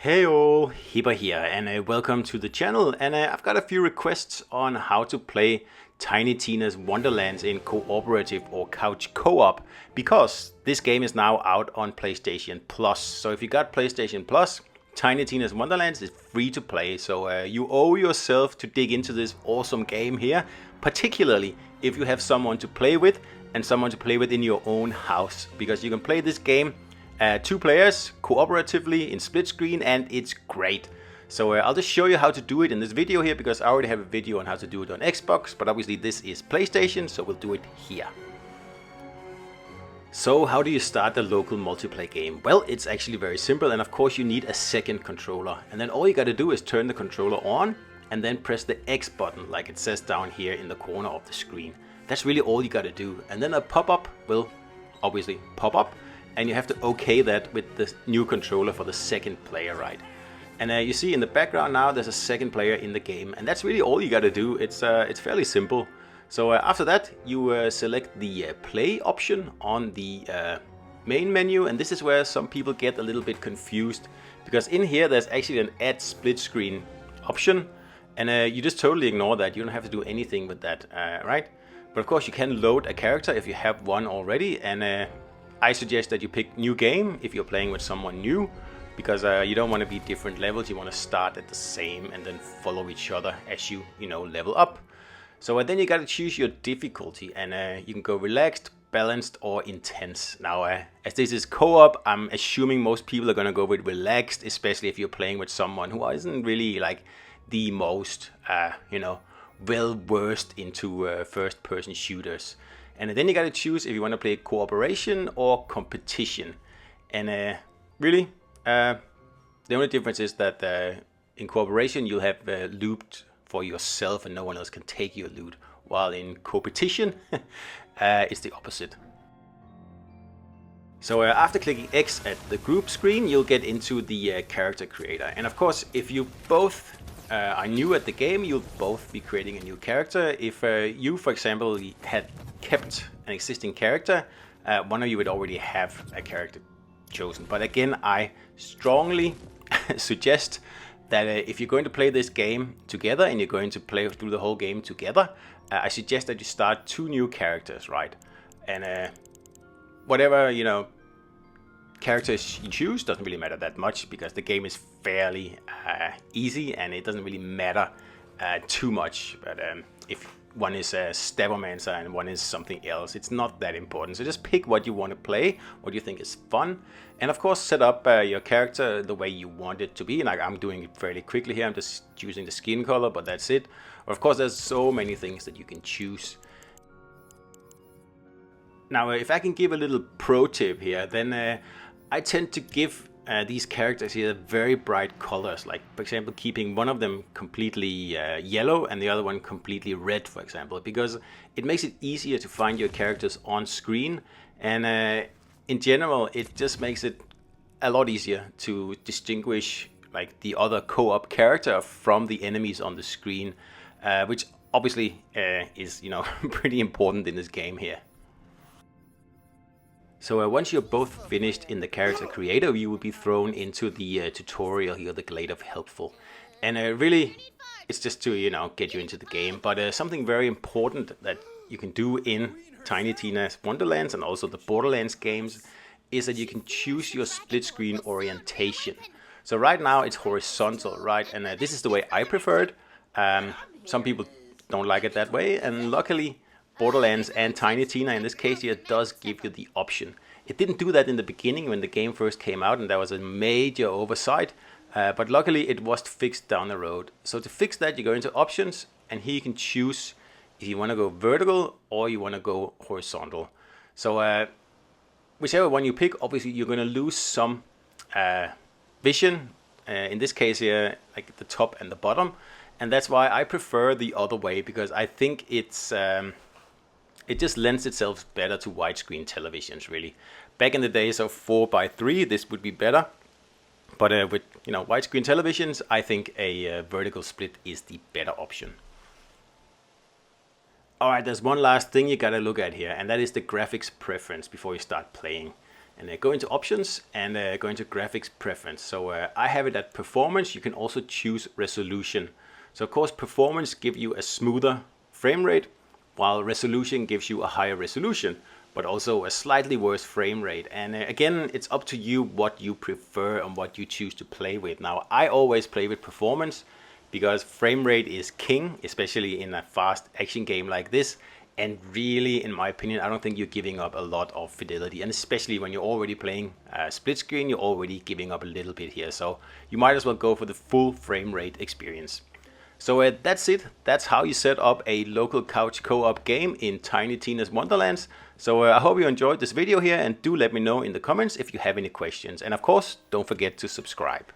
Hey all, Hipper here and welcome to the channel, and I've got a few requests on how to play Tiny Tina's Wonderlands in cooperative or couch co-op, because this game is now out on PlayStation Plus. So if you got PlayStation Plus, Tiny Tina's Wonderlands is free to play, so you owe yourself to dig into this awesome game here, particularly if you have someone to play with and someone to play with in your own house, because you can play this game 2 players cooperatively in split screen, and it's great. So I'll just show you how to do it in this video here, because I already have a video on how to do it on Xbox, but obviously this is PlayStation, so we'll do it here. So how do you start the local multiplayer game? Well, it's actually very simple, and of course you need a second controller, and then all you gotta do is turn the controller on and then press the X button like it says down here in the corner of the screen. That's really all you gotta do, and then a pop-up will obviously pop up, and you have to OK that with the new controller for the second player, right? And you see in the background now there's a second player in the game, and that's really all you gotta do. It's fairly simple. So after that you select the play option on the main menu, and this is where some people get a little bit confused, because in here there's actually an add split screen option, and you just totally ignore that. You don't have to do anything with that, right? But of course you can load a character if you have one already, and I suggest that you pick new game if you're playing with someone new, because you don't want to be different levels. You want to start at the same and then follow each other as you level up. So then you got to choose your difficulty, and you can go relaxed, balanced, or intense. Now as this is co-op, I'm assuming most people are going to go with relaxed, especially if you're playing with someone who isn't really like the most well versed into first person shooters. And then you got to choose if you want to play cooperation or competition. And really, the only difference is that in cooperation you'll have loot for yourself and no one else can take your loot, while in competition it's the opposite. So after clicking X at the group screen, you'll get into the character creator. And of course, if you both are new at the game, you'll both be creating a new character. If you, for example, had kept an existing character, one of you would already have a character chosen. But again, I strongly suggest that if you're going to play this game together and you're going to play through the whole game together, I suggest that you start 2 new characters, right? And whatever characters you choose doesn't really matter that much, because the game is fairly easy and it doesn't really matter too much. But if one is a Stabbermancer and one is something else, it's not that important. So just pick what you want to play, what you think is fun, and of course set up your character the way you want it to be. And I'm doing it fairly quickly here. I'm just choosing the skin color, but that's it. Of course, there's so many things that you can choose. Now, if I can give a little pro tip here, then I tend to give these characters here very bright colors, like for example keeping one of them completely yellow and the other one completely red, for example, because it makes it easier to find your characters on screen, and in general it just makes it a lot easier to distinguish like the other co-op character from the enemies on the screen, which obviously is pretty important in this game here. So once you're both finished in the character creator, you will be thrown into the tutorial here, the Glade of Helpful. And really, it's just to get you into the game. But something very important that you can do in Tiny Tina's Wonderlands and also the Borderlands games is that you can choose your split screen orientation. So right now it's horizontal, right? And this is the way I prefer it. Some people don't like it that way, and luckily Borderlands and Tiny Tina in this case here does give you the option. It didn't do that in the beginning when the game first came out, and that was a major oversight, but luckily it was fixed down the road. So to fix that, you go into options, and here you can choose if you want to go vertical or you want to go horizontal. So whichever one you pick, obviously you're going to lose some vision, in this case here like the top and the bottom, and that's why I prefer the other way, because I think it just lends itself better to widescreen televisions, really. Back in the days of 4:3, this would be better. But with widescreen televisions, I think a vertical split is the better option. Alright, there's one last thing you gotta look at here, and that is the graphics preference before you start playing. And go into options and go into graphics preference. So I have it at performance. You can also choose resolution. So of course performance gives you a smoother frame rate, while resolution gives you a higher resolution, but also a slightly worse frame rate. And again, it's up to you what you prefer and what you choose to play with. Now, I always play with performance because frame rate is king, especially in a fast action game like this. And really, in my opinion, I don't think you're giving up a lot of fidelity. And especially when you're already playing split screen, you're already giving up a little bit here. So you might as well go for the full frame rate experience. So that's it. That's how you set up a local couch co-op game in Tiny Tina's Wonderlands. So I hope you enjoyed this video here, and do let me know in the comments if you have any questions. And of course, don't forget to subscribe.